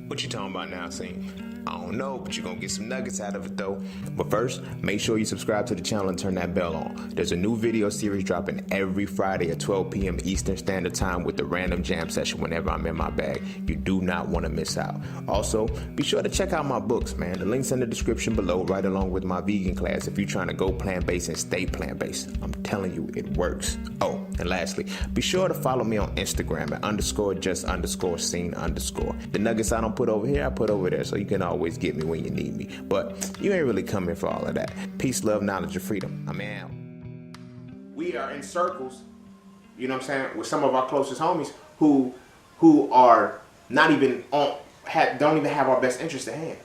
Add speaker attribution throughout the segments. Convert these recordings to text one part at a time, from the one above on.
Speaker 1: What you talking about now, Cine? I don't know, but you're gonna get some nuggets out of it though. But first, make sure you subscribe to the channel and turn that bell on. There's a new video series dropping every Friday at 12 p.m. Eastern Standard Time with the random jam session whenever I'm in my bag. You do not want to miss out. Also, be sure to check out my books, man. The link's in the description below, right along with my vegan class if you're trying to go plant-based and stay plant-based. I'm telling you, it works. Oh, and lastly, be sure to follow me on Instagram at _just_scene_. The nuggets I don't put over here, I put over there, so you can always get me when you need me. But you ain't really coming for all of that. Peace, love, knowledge, and freedom. I'm out. We are in circles, you know what I'm saying, with some of our closest homies who are not even on, don't even have our best interest at hand.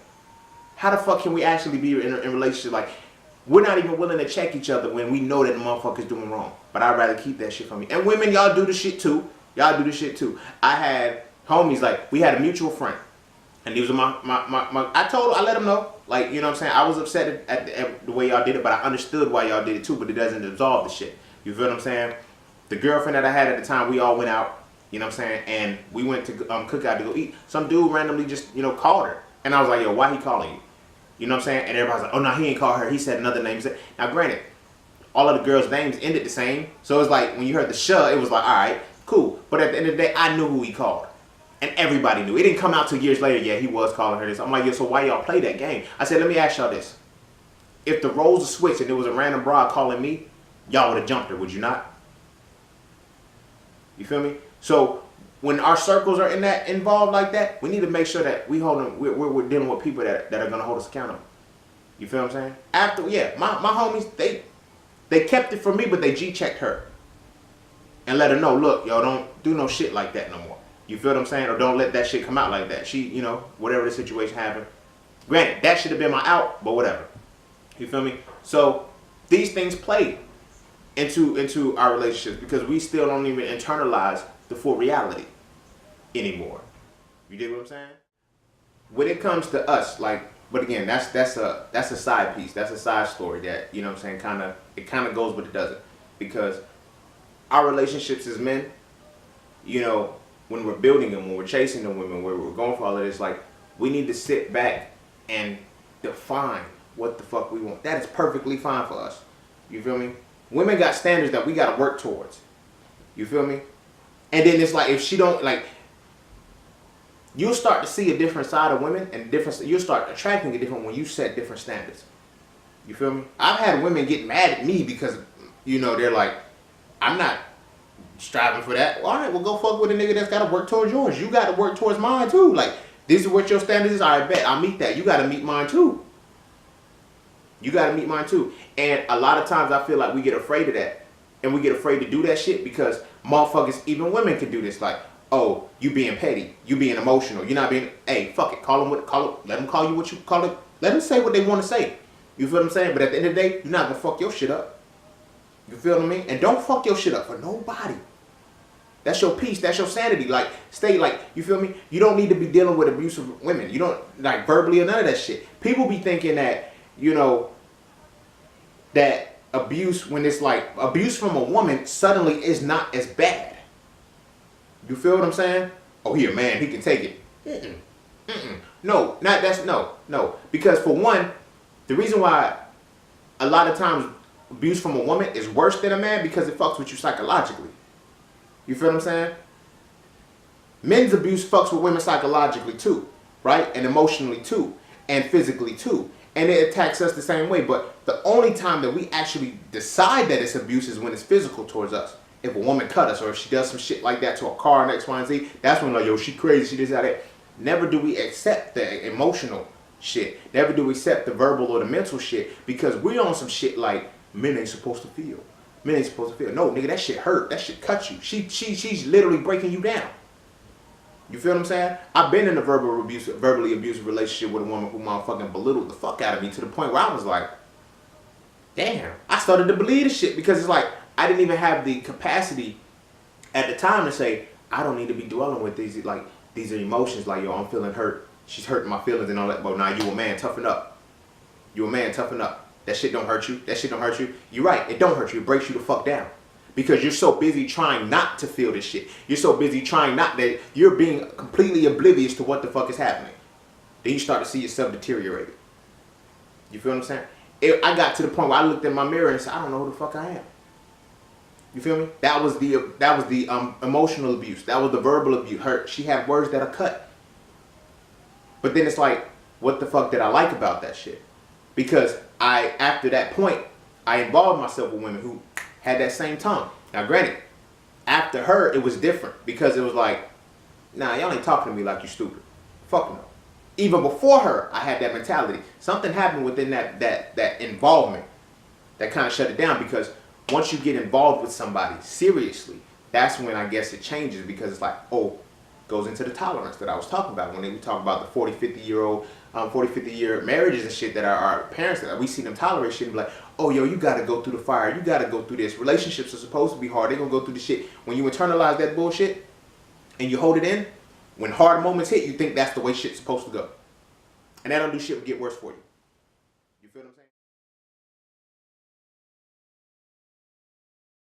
Speaker 1: How the fuck can we actually be in a relationship? Like, we're not even willing to check each other when we know that the motherfucker's doing wrong. But I'd rather keep that shit from me. And women, y'all do the shit too. Y'all do the shit too. I had homies, like, we had a mutual friend. And these were I let him know. Like, you know what I'm saying? I was upset at the way y'all did it, but I understood why y'all did it too, but it doesn't absolve the shit. You feel what I'm saying? The girlfriend that I had at the time, we all went out, you know what I'm saying? And we went to Cookout to go eat. Some dude randomly just, you know, called her. And I was like, yo, why he calling you? You know what I'm saying? And everybody's like, oh, no, he ain't call her. He said another name. Now, granted, all of the girls' names ended the same. So it's like, when you heard the sh, it was like, all right, cool. But at the end of the day, I knew who he called. And everybody knew. It didn't come out till years later. Yeah, he was calling her this. I'm like, yo, so why y'all play that game? I said, let me ask y'all this. If the roles were switched and there was a random broad calling me, y'all would have jumped her, would you not? You feel me? So when our circles are involved like that, we need to make sure that we're dealing with people that are gonna hold us accountable. You feel what I'm saying? After, yeah, my homies, they kept it from me, but they G-checked her. And let her know, look, yo, don't do no shit like that no more. You feel what I'm saying? Or don't let that shit come out like that. She, you know, whatever the situation happened. Granted, that should have been my out, but whatever. You feel me? So these things play into our relationships because we still don't even internalize the full reality anymore. You dig what I'm saying? When it comes to us, like, but again, that's a side piece. That's a side story that, you know what I'm saying, it kind of goes but it doesn't. Because our relationships as men, you know, when we're building them, when we're chasing the women, where we're going for all of this, like, we need to sit back and define what the fuck we want. That is perfectly fine for us. You feel me? Women got standards that we got to work towards. You feel me? And then it's like, if she don't, like, you'll start to see a different side of women and you'll start attracting a different when you set different standards. You feel me? I've had women get mad at me because, you know, they're like, I'm not striving for that. Well, all right, well, go fuck with a nigga that's got to work towards yours. You got to work towards mine too. Like, this is what your standards is. All right, bet I'll meet that. You got to meet mine too. You got to meet mine too. And a lot of times I feel like we get afraid of that. And we get afraid to do that shit because motherfuckers, even women can do this. Like, oh, you being petty. You being emotional. You're not being, hey, fuck it. Let them call you what you call it. Let them say what they want to say. You feel what I'm saying? But at the end of the day, you're not going to fuck your shit up. You feel what I mean? And don't fuck your shit up for nobody. That's your peace. That's your sanity. Like, stay, like, you feel me? You don't need to be dealing with abusive women. You don't, like, verbally or none of that shit. People be thinking that, you know, that abuse, when it's like, abuse from a woman suddenly is not as bad. You feel what I'm saying? Oh, he a man. He can take it. No, no. Because for one, the reason why a lot of times abuse from a woman is worse than a man because it fucks with you psychologically. You feel what I'm saying? Men's abuse fucks with women psychologically too, right? And emotionally too, and physically too. And it attacks us the same way. But the only time that we actually decide that it's abuse is when it's physical towards us. If a woman cut us or if she does some shit like that to a car and X, Y, and Z, that's when, like, yo, she crazy, she this, that. Never do we accept the emotional shit. Never do we accept the verbal or the mental shit because we're on some shit like, men ain't supposed to feel. Men ain't supposed to feel. No, nigga, that shit hurt. That shit cut you. She's literally breaking you down. You feel what I'm saying? I've been in a verbally abusive relationship with a woman who motherfucking belittled the fuck out of me to the point where I was like, damn. I started to believe this shit because it's like, I didn't even have the capacity at the time to say, I don't need to be dwelling with these, like, these are emotions. Like, yo, I'm feeling hurt. She's hurting my feelings and all that. But now you a man, toughen up. You a man, toughen up. That shit don't hurt you. That shit don't hurt you. You're right. It don't hurt you. It breaks you the fuck down. Because you're so busy trying not to feel this shit. You're so busy trying not that you're being completely oblivious to what the fuck is happening. Then you start to see yourself deteriorated. You feel what I'm saying? I got to the point where I looked in my mirror and said, I don't know who the fuck I am. You feel me? That was the emotional abuse. That was the verbal abuse. She had words that are cut. But then it's like, what the fuck did I like about that shit? Because after that point, I involved myself with women who had that same tongue. Now, granted, after her, it was different because it was like, nah, y'all ain't talking to me like you stupid. Fuck no. Even before her, I had that mentality. Something happened within that involvement that kind of shut it down, because once you get involved with somebody seriously, that's when I guess it changes, because it's like, oh, goes into the tolerance that I was talking about when we talk about the 40, 50-year marriages and shit that our parents, that we see them tolerate shit and be like, oh, yo, you got to go through the fire. You got to go through this. Relationships are supposed to be hard. They're going to go through the shit. When you internalize that bullshit and you hold it in, when hard moments hit, you think that's the way shit's supposed to go. And that don't do shit but get worse for you. You feel what I'm saying?